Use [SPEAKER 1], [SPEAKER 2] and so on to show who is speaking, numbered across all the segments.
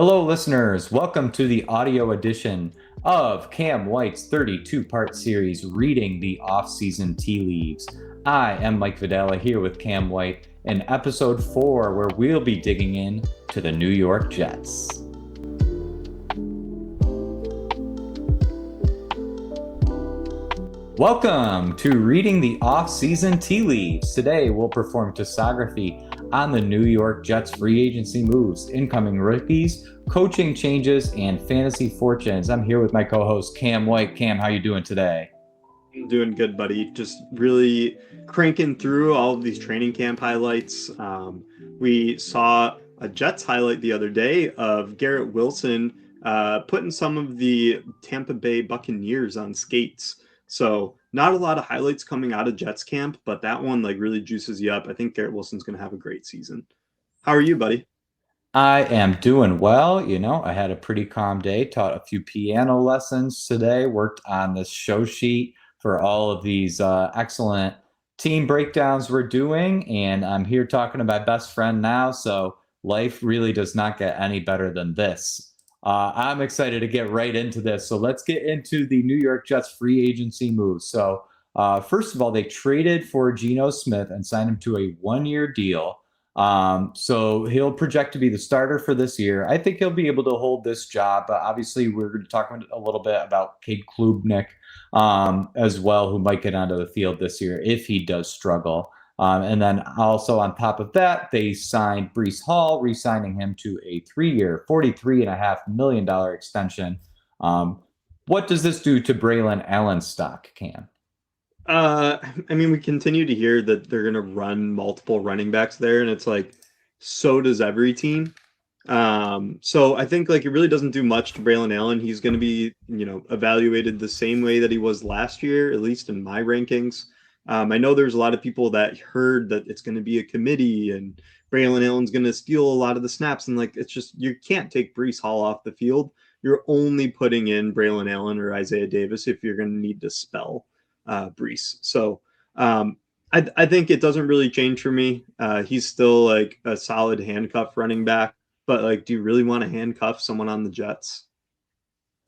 [SPEAKER 1] Hello, listeners. Welcome to the audio edition of Cam White's 32-part series, Reading the Offseason Tea Leaves. I am Mike Vadala here with Cam White in episode 4, where we'll be digging in to the New York Jets. Welcome to Reading the Offseason Tea Leaves. Today, we'll perform discography on the New York Jets free agency moves, incoming rookies, coaching changes, and fantasy fortunes. I'm here with my co-host Cam White. Cam, how you doing today?
[SPEAKER 2] I'm doing good, buddy. Just really cranking through all of these training camp highlights. We saw a Jets highlight the other day of Garrett Wilson putting some of the Tampa Bay Buccaneers on skates. So not a lot of highlights coming out of Jets camp, but that one really juices you up. I think Garrett Wilson's going to have a great season. How are you, buddy?
[SPEAKER 1] I am doing well. I had a pretty calm day, taught a few piano lessons today, worked on this show sheet for all of these excellent team breakdowns we're doing. And I'm here talking to my best friend now. So life really does not get any better than this. I'm excited to get right into this. So let's get into the New York Jets free agency moves. So first of all, they traded for Geno Smith and signed him to a one-year deal. So he'll project to be the starter for this year. I think he'll be able to hold this job. But obviously, we're going to talk a little bit about Cade Klubnik as well, who might get onto the field this year if he does struggle. And then also on top of that, they signed Breece Hall, re-signing him to a 3-year, $43.5 million extension. What does this do to Braelon Allen's stock, Cam?
[SPEAKER 2] We continue to hear that they're going to run multiple running backs there, and it's so does every team. So I think it really doesn't do much to Braelon Allen. He's going to be, evaluated the same way that he was last year, at least in my rankings. I know there's a lot of people that heard that it's going to be a committee and Braelon Allen's going to steal a lot of the snaps. And it's just, you can't take Breece Hall off the field. You're only putting in Braelon Allen or Isaiah Davis if you're going to need to spell Breece. So I think it doesn't really change for me. He's still a solid handcuff running back, but do you really want to handcuff someone on the Jets?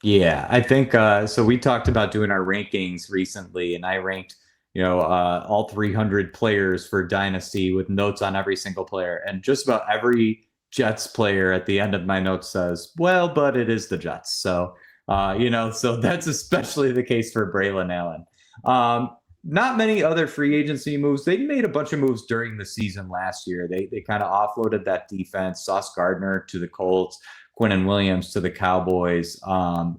[SPEAKER 1] Yeah, I think so. We talked about doing our rankings recently, and I ranked all 300 players for Dynasty with notes on every single player. And just about every Jets player at the end of my notes says, well, but it is the Jets. So, so that's especially the case for Braelon Allen. Not many other free agency moves. They made a bunch of moves during the season last year. They kind of offloaded that defense. Sauce Gardner to the Colts, Quinnen Williams to the Cowboys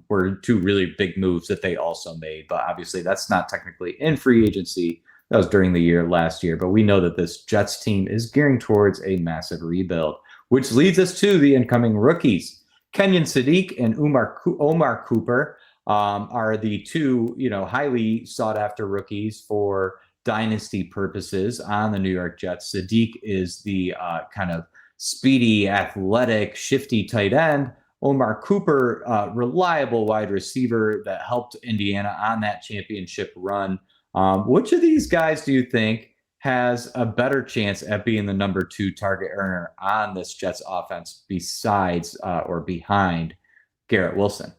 [SPEAKER 1] were two really big moves that they also made. But obviously, that's not technically in free agency. That was during the year last year. But we know that this Jets team is gearing towards a massive rebuild, which leads us to the incoming rookies. Kenyon, Sadiq, and Omar Cooper are the two, highly sought after rookies for dynasty purposes on the New York Jets. Sadiq is the kind of speedy, athletic, shifty tight end. Omar Cooper, reliable wide receiver that helped Indiana on that championship run. Which of these guys do you think has a better chance at being the number 2 target earner on this Jets offense besides or behind Garrett Wilson?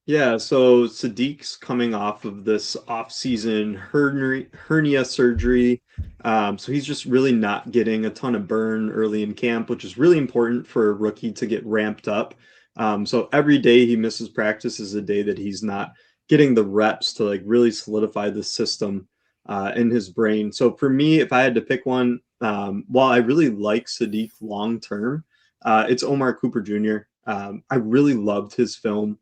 [SPEAKER 2] Yeah, so Sadiq's coming off of this off-season hernia surgery. So he's just really not getting a ton of burn early in camp, which is really important for a rookie to get ramped up. So every day he misses practice is a day that he's not getting the reps to really solidify the system in his brain. So for me, if I had to pick one, while I really like Sadiq long term, it's Omar Cooper Jr. I really loved his film.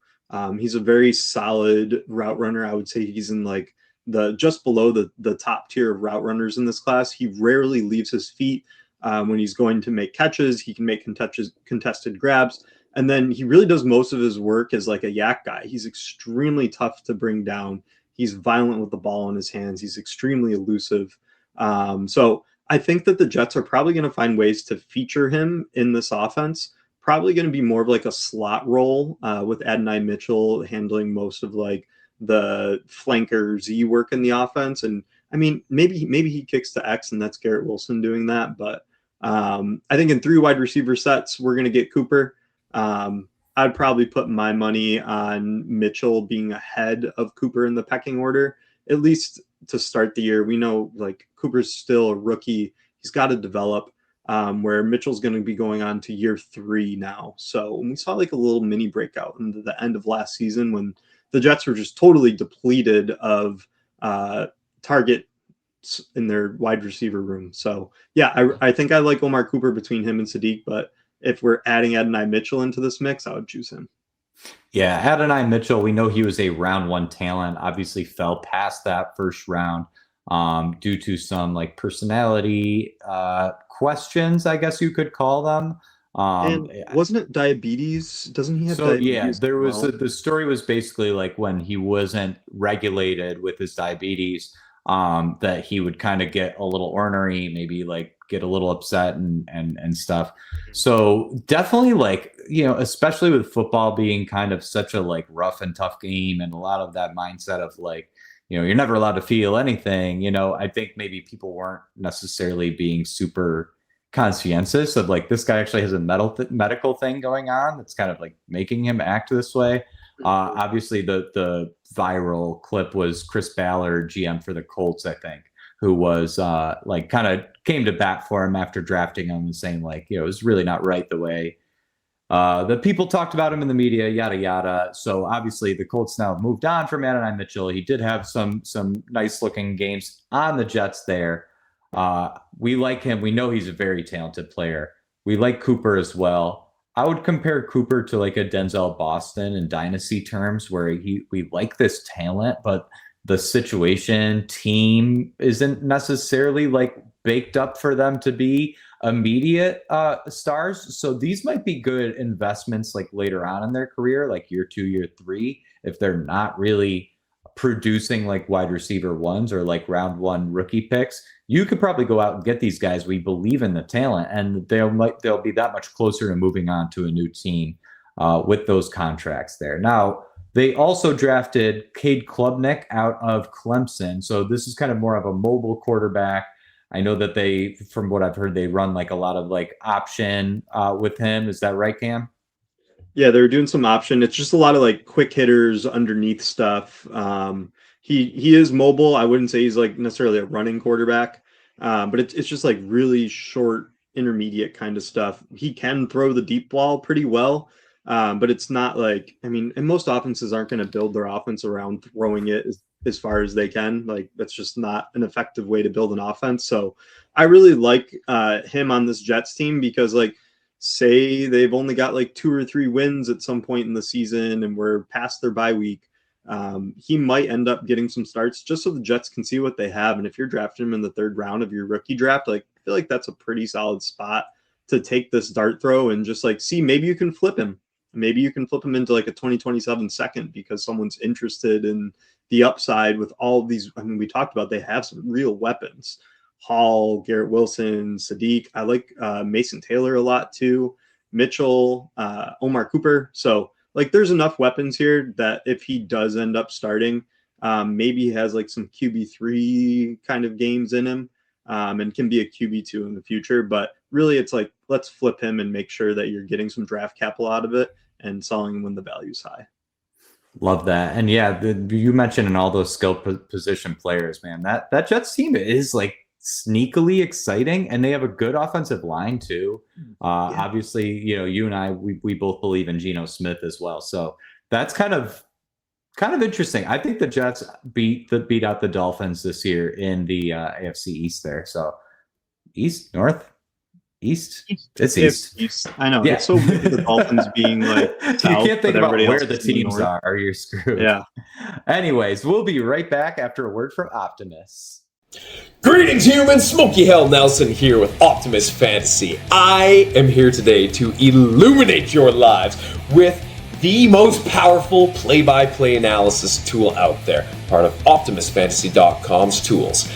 [SPEAKER 2] He's a very solid route runner. I would say he's in the just below the top tier of route runners in this class. He rarely leaves his feet when he's going to make catches. He can make contested grabs. And then he really does most of his work as a yak guy. He's extremely tough to bring down. He's violent with the ball in his hands. He's extremely elusive. So I think that the Jets are probably going to find ways to feature him in this offense. Probably going to be more of a slot role with Adonai Mitchell handling most of the flanker Z work in the offense. And maybe he kicks to X and that's Garrett Wilson doing that. But I think in 3 wide receiver sets, we're going to get Cooper. I'd probably put my money on Mitchell being ahead of Cooper in the pecking order, at least to start the year. We know like Cooper's still a rookie. He's got to develop, where Mitchell's going to be going on to year 3 now. So we saw like a little mini breakout into the end of last season when the Jets were just totally depleted of target in their wide receiver room. So yeah, I think I like Omar Cooper between him and Sadiq, but if we're adding Adonai Mitchell into this mix, I would choose him.
[SPEAKER 1] Yeah, Adonai Mitchell, we know he was a round 1 talent, obviously fell past that first round due to some like personality questions, I guess you could call them.
[SPEAKER 2] And wasn't it diabetes? Doesn't he have diabetes?
[SPEAKER 1] Yeah, there was the story was basically like when he wasn't regulated with his diabetes, that he would kind of get a little ornery, maybe like get a little upset and stuff. So definitely like, especially with football being kind of such a like rough and tough game and a lot of that mindset of like, you're never allowed to feel anything, I think maybe people weren't necessarily being super conscientious of like, this guy actually has a medical thing going on that's kind of like making him act this way. Obviously the viral clip was Chris Ballard, GM for the Colts, I think, who was like kind of came to bat for him after drafting him and saying like, it was really not right the way the people talked about him in the media, yada, yada. So obviously the Colts now moved on from Adonai Mitchell. He did have some nice looking games on the Jets there. We like him. We know he's a very talented player. We like Cooper as well. I would compare Cooper to like a Denzel Boston in dynasty terms, where we like this talent, but the situation team isn't necessarily like baked up for them to be immediate stars. So these might be good investments like later on in their career, like year 2, year 3, if they're not really producing like wide receiver ones or like round 1 rookie picks. You could probably go out and get these guys. We believe in the talent, and they'll be that much closer to moving on to a new team with those contracts there. Now, they also drafted Cade Klubnik out of Clemson. So this is kind of more of a mobile quarterback. I know that they, from what I've heard, they run like a lot of like option with him. Is that right, Cam?
[SPEAKER 2] Yeah, they were doing some option. It's just a lot of like quick hitters underneath stuff. He is mobile. I wouldn't say he's like necessarily a running quarterback, but it's just like really short, intermediate kind of stuff. He can throw the deep ball pretty well, but it's not like, and most offenses aren't going to build their offense around throwing it as far as they can. Like, that's just not an effective way to build an offense. So I really like him on this Jets team because, like, say they've only got like 2 or 3 wins at some point in the season and we're past their bye week, he might end up getting some starts just so the Jets can see what they have. And if you're drafting him in the 3rd round of your rookie draft, like, I feel like that's a pretty solid spot to take this dart throw and just like see, maybe you can flip him. Maybe you can flip him into like a 2027 second because someone's interested in the upside with all of these. We talked about they have some real weapons. Hall, Garrett Wilson, Sadiq. I like Mason Taylor a lot too. Mitchell, Omar Cooper. So like there's enough weapons here that if he does end up starting, maybe he has like some QB3 kind of games in him and can be a QB2 in the future. But really it's like, let's flip him and make sure that you're getting some draft capital out of it and selling him when the value's high.
[SPEAKER 1] Love that. And yeah, you mentioned in all those skill position players, man, that Jets team is like sneakily exciting, and they have a good offensive line too. Obviously, you and I, we both believe in Geno Smith as well. So that's kind of interesting. I think the Jets beat out the Dolphins this year in the AFC East there. So East, North, East. It's East.
[SPEAKER 2] I know. Yeah. It's so weird the Dolphins being like south,
[SPEAKER 1] you can't think about where the teams are, or you're screwed.
[SPEAKER 2] Yeah.
[SPEAKER 1] Anyways, we'll be right back after a word from Optimus.
[SPEAKER 3] Greetings, humans! Smokey Hell Nelson here with Optimus Fantasy. I am here today to illuminate your lives with the most powerful play-by-play analysis tool out there, part of OptimusFantasy.com's tools.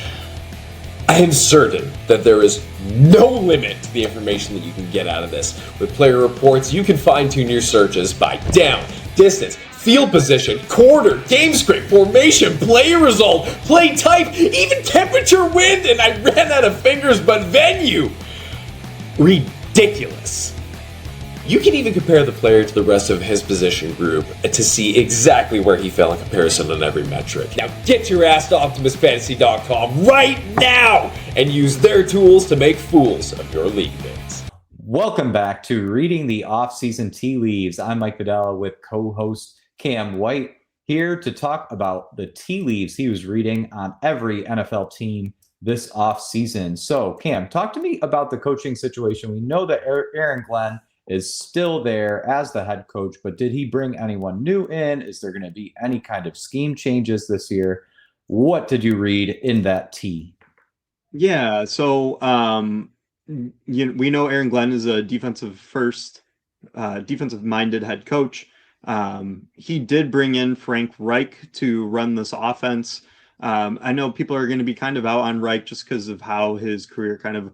[SPEAKER 3] I am certain that there is no limit to the information that you can get out of this. With player reports, you can fine-tune your searches by down, distance, field position, quarter, game script, formation, player result, play type, even temperature, wind, and I ran out of fingers, but venue. Ridiculous. You can even compare the player to the rest of his position group to see exactly where he fell in comparison on every metric. Now get your ass to OptimusFantasy.com right now and use their tools to make fools of your league mates.
[SPEAKER 1] Welcome back to Reading the Offseason Tea Leaves. I'm Mike Vadala with co-host Cam White, here to talk about the tea leaves he was reading on every NFL team this offseason. So, Cam, talk to me about the coaching situation. We know that Aaron Glenn is still there as the head coach, but did he bring anyone new in? Is there going to be any kind of scheme changes this year? What did you read in that tea?
[SPEAKER 2] Yeah, so we know Aaron Glenn is a defensive-minded head coach. He did bring in Frank Reich to run this offense. I know people are going to be kind of out on Reich just because of how his career kind of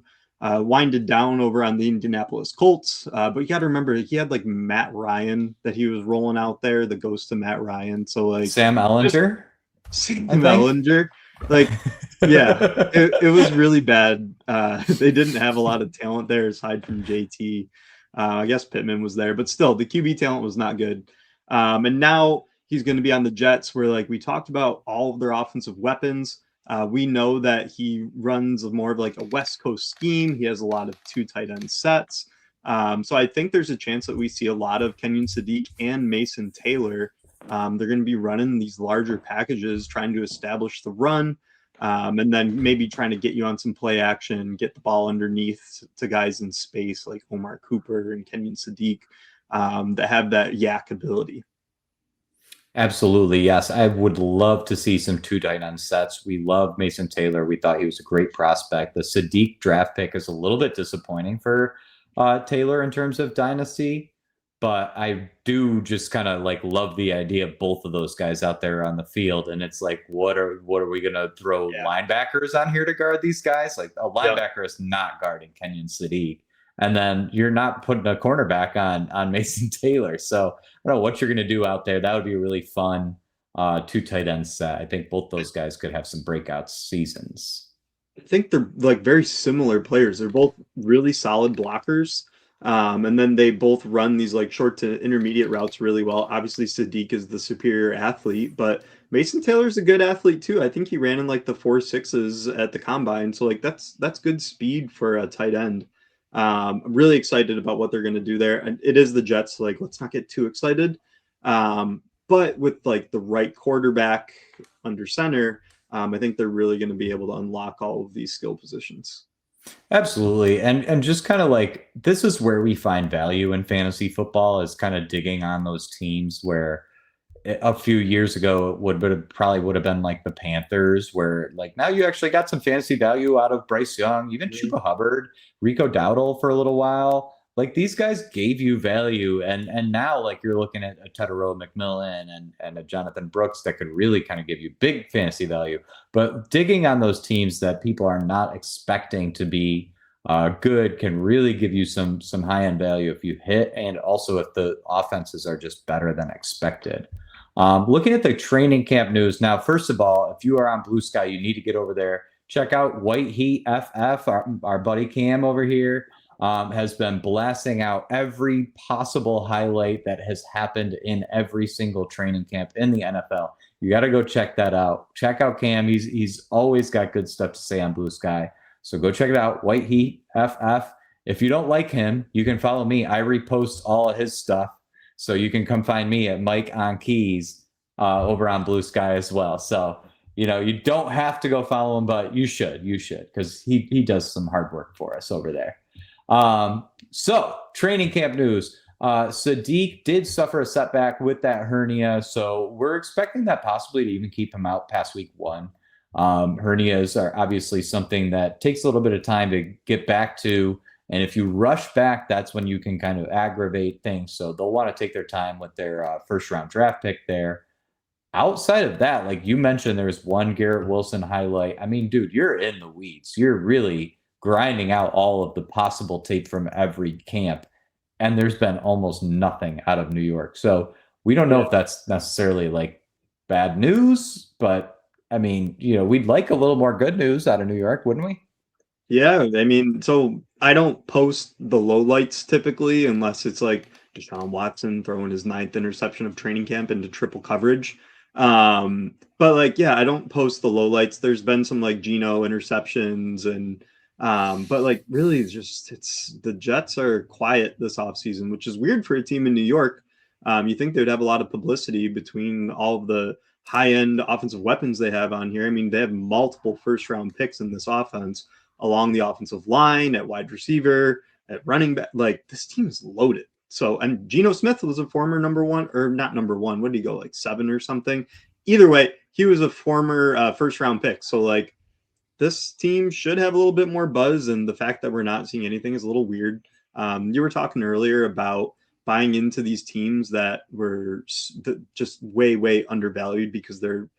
[SPEAKER 2] winded down over on the Indianapolis Colts. But you got to remember, he had like Matt Ryan that he was rolling out there, the ghost of Matt Ryan. So like
[SPEAKER 1] Sam Ellinger?
[SPEAKER 2] Sam Ellinger. Like, yeah, it was really bad. They didn't have a lot of talent there aside from JT. I guess Pittman was there, but still the QB talent was not good. And now he's going to be on the Jets, where like we talked about all of their offensive weapons. We know that he runs more of like a West Coast scheme. He has a lot of 2 tight end sets. So I think there's a chance that we see a lot of Kenyon, Sadiq, and Mason Taylor. They're going to be running these larger packages, trying to establish the run, and then maybe trying to get you on some play action, get the ball underneath to guys in space like Omar Cooper and Kenyon Sadiq that have that yak ability.
[SPEAKER 1] Absolutely, yes. I would love to see some 2 tight end sets. We love Mason Taylor. We thought he was a great prospect. The Sadiq draft pick is a little bit disappointing for Taylor in terms of dynasty, but I do just kind of like love the idea of both of those guys out there on the field. And it's like, what are we going to throw linebackers on here to guard these guys? Like a linebacker is not guarding Kenyon Sadiq. And then you're not putting a cornerback on Mason Taylor. So I don't know what you're going to do out there. That would be a really fun 2 tight end set. I think both those guys could have some breakout seasons.
[SPEAKER 2] I think they're like very similar players. They're both really solid blockers. And then they both run these like short to intermediate routes really well. Obviously, Sadiq is the superior athlete, but Mason Taylor's a good athlete too. I think he ran in like the 4.6s at the combine. So like that's good speed for a tight end. I'm really excited about what they're going to do there. And it is the Jets. So like, let's not get too excited. But with like the right quarterback under center, I think they're really going to be able to unlock all of these skill positions.
[SPEAKER 1] Absolutely. And just kind of like, this is where we find value in fantasy football, is kind of digging on those teams where a few years ago it would have been like the Panthers, where like now you actually got some fantasy value out of Bryce Young, even Chuba Hubbard, Rico Dowdle for a little while. Like these guys gave you value, and now like you're looking at a Tedero McMillan and a Jonathan Brooks that could really kind of give you big fantasy value. But digging on those teams that people are not expecting to be good can really give you some high-end value if you hit, and also if the offenses are just better than expected. Looking at the training camp news now, first of all, if you are on Blue Sky, you need to get over there. Check out White Heat FF. Our buddy Cam over here has been blasting out every possible highlight that has happened in every single training camp in the NFL. You got to go check that out. Check out Cam. He's always got good stuff to say on Blue Sky. So go check it out. White Heat FF. If you don't like him, you can follow me. I repost all of his stuff. So you can come find me at Mike on Keys over on Blue Sky as well. So, you know, you don't have to go follow him, but you should, because he does some hard work for us over there. So training camp news. Sadiq did suffer a setback with that hernia. So we're expecting that possibly to even keep him out past week 1. Hernias are obviously something that takes a little bit of time to get back to. And if you rush back, that's when you can kind of aggravate things. So they'll want to take their time with their first round draft pick there. Outside of that, like you mentioned, there's one Garrett Wilson highlight. I mean, dude, you're in the weeds. You're really grinding out all of the possible tape from every camp. And there's been almost nothing out of New York. So we don't know if that's necessarily like bad news, but I mean, you know, we'd like a little more good news out of New York, wouldn't we?
[SPEAKER 2] Yeah, I mean, so I don't post the lowlights typically unless it's like Deshaun Watson throwing his ninth interception of training camp into triple coverage. But like, yeah, I don't post the lowlights. There's been some like Geno interceptions and but like really it's the Jets are quiet this offseason, which is weird for a team in New York. You think they'd have a lot of publicity between all of the high-end offensive weapons they have on here. I mean, they have multiple first-round picks in this offense along the offensive line, at wide receiver, at running back. Like this team is loaded. So, and Geno Smith was a former number one, or not number one. What did he go, like 7 or something? Either way, he was a former first round pick. So, like, this team should have a little bit more buzz. And the fact that we're not seeing anything is a little weird. You were talking earlier about buying into these teams that were just way, way undervalued because they're,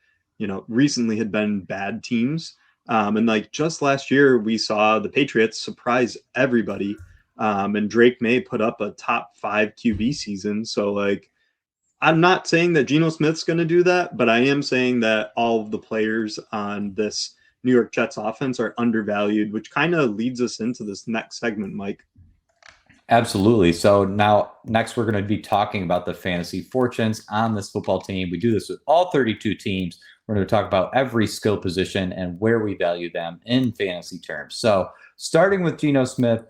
[SPEAKER 2] recently had been bad teams. And like just last year, we saw the Patriots surprise everybody. And Drake May put up a top 5 QB season. So like, I'm not saying that Geno Smith's going to do that, but I am saying that all of the players on this New York Jets offense are undervalued, which kind of leads us into this next segment, Mike.
[SPEAKER 1] Absolutely. So now, next, we're going to be talking about the fantasy fortunes on this football team. We do this with all 32 teams. We're going to talk about every skill position and where we value them in fantasy terms. So starting with Geno Smith,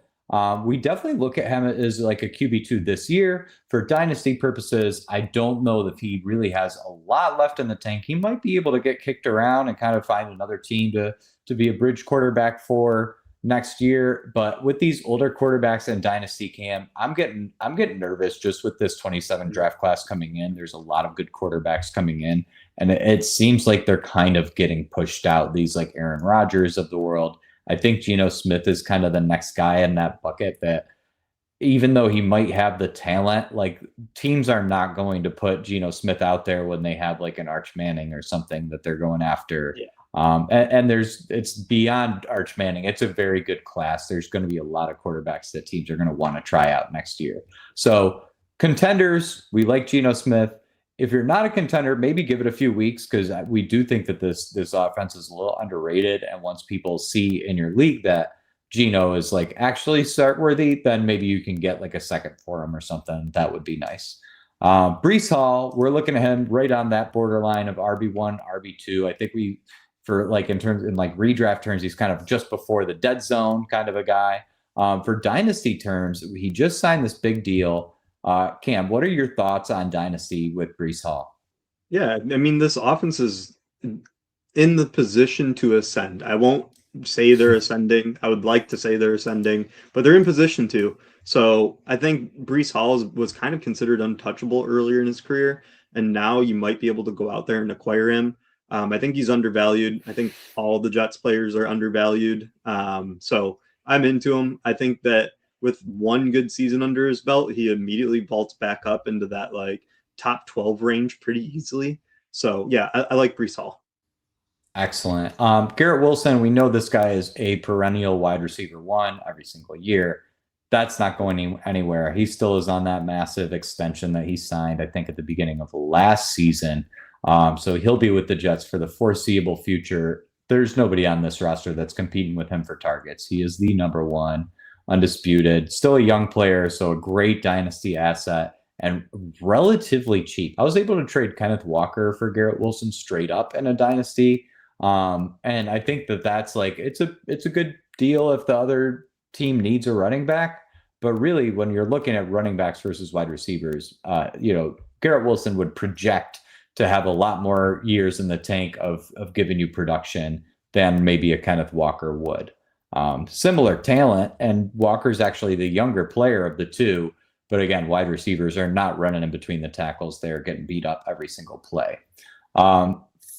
[SPEAKER 1] we definitely look at him as like a QB2 this year. For dynasty purposes, I don't know if he really has a lot left in the tank. He might be able to get kicked around and kind of find another team to be a bridge quarterback for next year. But with these older quarterbacks in dynasty, Cam, I'm getting nervous just with this 27 draft class coming in. There's a lot of good quarterbacks coming in, and it seems like they're kind of getting pushed out. These like Aaron Rodgers of the world. I think Geno Smith is kind of the next guy in that bucket that, even though he might have the talent, like teams are not going to put Geno Smith out there when they have like an Arch Manning or something that they're going after.
[SPEAKER 2] Yeah.
[SPEAKER 1] And it's beyond Arch Manning. It's a very good class. There's going to be a lot of quarterbacks that teams are going to want to try out next year. So contenders, we like Geno Smith. If you're not a contender, maybe give it a few weeks, because we do think that this offense is a little underrated. And once people see in your league that Geno is like actually start worthy, then maybe you can get like a second for him or something. That would be nice. Breece Hall, we're looking at him right on that borderline of RB1, RB2. I think for like in like redraft terms, he's kind of just before the dead zone kind of a guy. For dynasty terms, he just signed this big deal. Cam, what are your thoughts on dynasty with Breece Hall?
[SPEAKER 2] Yeah, I mean, this offense is in the position to ascend. I won't say they're ascending. I would like to say they're ascending, but they're in position to. So I think Breece Hall was kind of considered untouchable earlier in his career, and now you might be able to go out there and acquire him. I think he's undervalued. I think all the Jets players are undervalued. So I'm into him. I think that with one good season under his belt, he immediately vaults back up into that like top 12 range pretty easily. So yeah, I like Breece Hall.
[SPEAKER 1] Excellent. Garrett Wilson, we know this guy is a perennial wide receiver 1 every single year. That's not going anywhere. He still is on that massive extension that he signed, I think, at the beginning of last season. So he'll be with the Jets for the foreseeable future. There's nobody on this roster that's competing with him for targets. He is the number 1, undisputed. Still a young player, so a great dynasty asset and relatively cheap. I was able to trade Kenneth Walker for Garrett Wilson straight up in a dynasty. And I think that's like it's a good deal if the other team needs a running back. But really, when you're looking at running backs versus wide receivers, Garrett Wilson would project to have a lot more years in the tank of giving you production than maybe a Kenneth Walker would. Similar talent, and Walker's actually the younger player of the two. But again, wide receivers are not running in between the tackles. They're getting beat up every single play.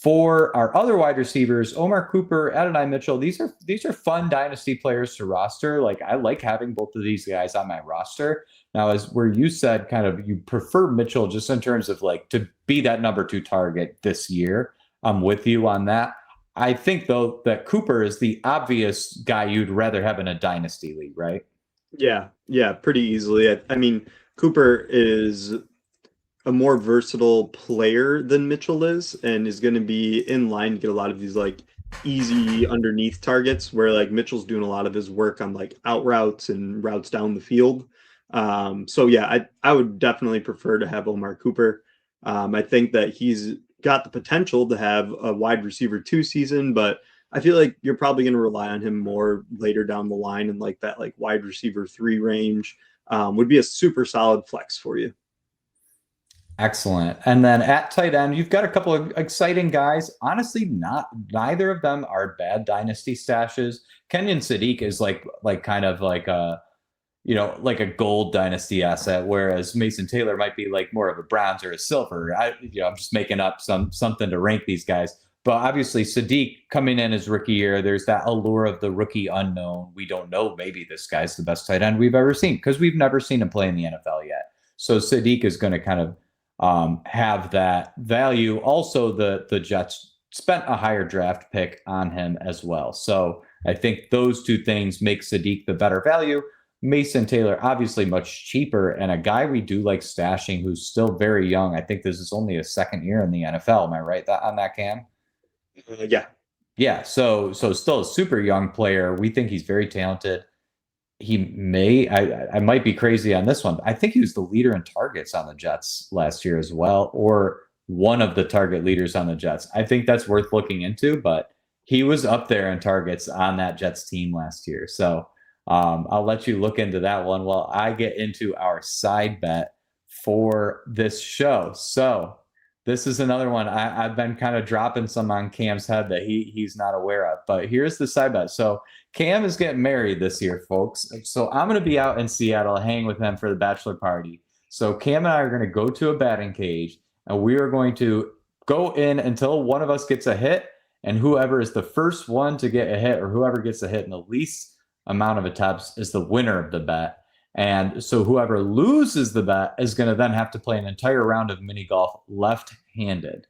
[SPEAKER 1] For our other wide receivers, Omar Cooper, Adonai Mitchell, these are fun dynasty players to roster. Like, I like having both of these guys on my roster. Now, as where you said, kind of you prefer Mitchell just in terms of like to be that number 2 target this year. I'm with you on that. I think, though, that Cooper is the obvious guy you'd rather have in a dynasty league, right?
[SPEAKER 2] Yeah, pretty easily. I mean, Cooper is a more versatile player than Mitchell is, and is going to be in line to get a lot of these like easy underneath targets where like Mitchell's doing a lot of his work on like out routes and routes down the field. So yeah, I would definitely prefer to have Omar Cooper. I think that he's got the potential to have a wide receiver 2 season, but I feel like you're probably going to rely on him more later down the line, and like that like wide receiver 3 range would be a super solid flex for you.
[SPEAKER 1] Excellent. And then at tight end, you've got a couple of exciting guys. Honestly, neither of them are bad dynasty stashes. Kenyon Sadiq is like kind of like a, like a gold dynasty asset, whereas Mason Taylor might be like more of a bronze or a silver. I'm just making up something to rank these guys. But obviously, Sadiq coming in his rookie year, there's that allure of the rookie unknown. We don't know. Maybe this guy's the best tight end we've ever seen because we've never seen him play in the NFL yet. So Sadiq is going to kind of have that value. Also, the Jets spent a higher draft pick on him as well. So I think those two things make Sadiq the better value. Mason Taylor, obviously much cheaper, and a guy we do like stashing who's still very young. I think this is only his second year in the NFL. Am I right on that, Cam?
[SPEAKER 2] Yeah.
[SPEAKER 1] Yeah. So still a super young player. We think he's very talented. He may, I might be crazy on this one. I think he was the leader in targets on the Jets last year as well, or one of the target leaders on the Jets. I think that's worth looking into, but he was up there in targets on that Jets team last year. So I'll let you look into that one while I get into our side bet for this show. So this is another one I've been kind of dropping some on Cam's head that he's not aware of, but here's the side bet. So Cam is getting married this year, folks. So I'm going to be out in Seattle hanging with him for the bachelor party. So Cam and I are going to go to a batting cage, and we are going to go in until one of us gets a hit, and whoever is the first one to get a hit, or whoever gets a hit in the least amount of attempts, is the winner of the bet. And so whoever loses the bet is going to then have to play an entire round of mini golf left-handed.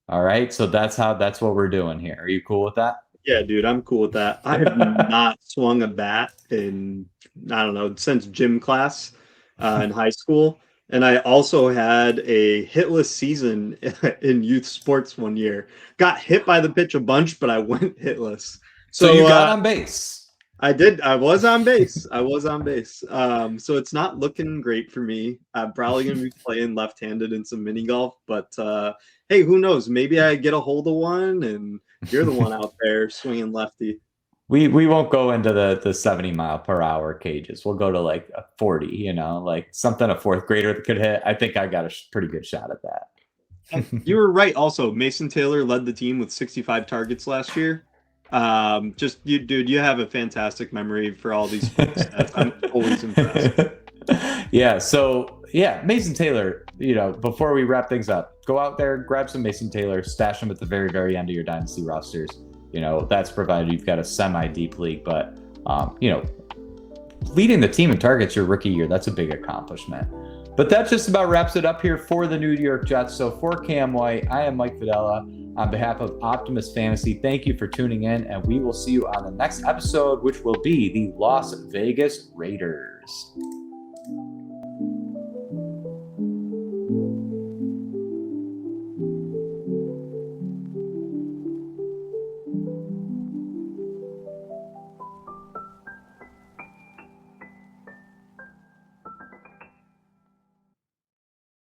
[SPEAKER 1] All right. So that's what we're doing here. Are you cool with that?
[SPEAKER 2] Yeah, dude, I'm cool with that. I have not swung a bat in, I don't know, since gym class in high school. And I also had a hitless season in youth sports one year. Got hit by the pitch a bunch, but I went hitless.
[SPEAKER 1] So you got on base.
[SPEAKER 2] I did. I was on base. So it's not looking great for me. I'm probably going to be playing left-handed in some mini golf, but hey, who knows? Maybe I get a hold of one and you're the one out there swinging lefty.
[SPEAKER 1] We won't go into the 70 mile per hour cages. We'll go to like a 40, like something a fourth grader could hit. I think I got a pretty good shot at that.
[SPEAKER 2] You were right. Also, Mason Taylor led the team with 65 targets last year. You have a fantastic memory for all these stats. I'm always impressed.
[SPEAKER 1] Yeah. So yeah, Mason Taylor, before we wrap things up, go out there, grab some Mason Taylor, stash them at the very, very end of your dynasty rosters. That's provided you've got a semi-deep league, but leading the team in targets your rookie year, that's a big accomplishment. But that just about wraps it up here for the New York Jets. So for Cam White, I am Mike Vadala. On behalf of Optimus Fantasy, thank you for tuning in, and we will see you on the next episode, which will be the Las Vegas Raiders.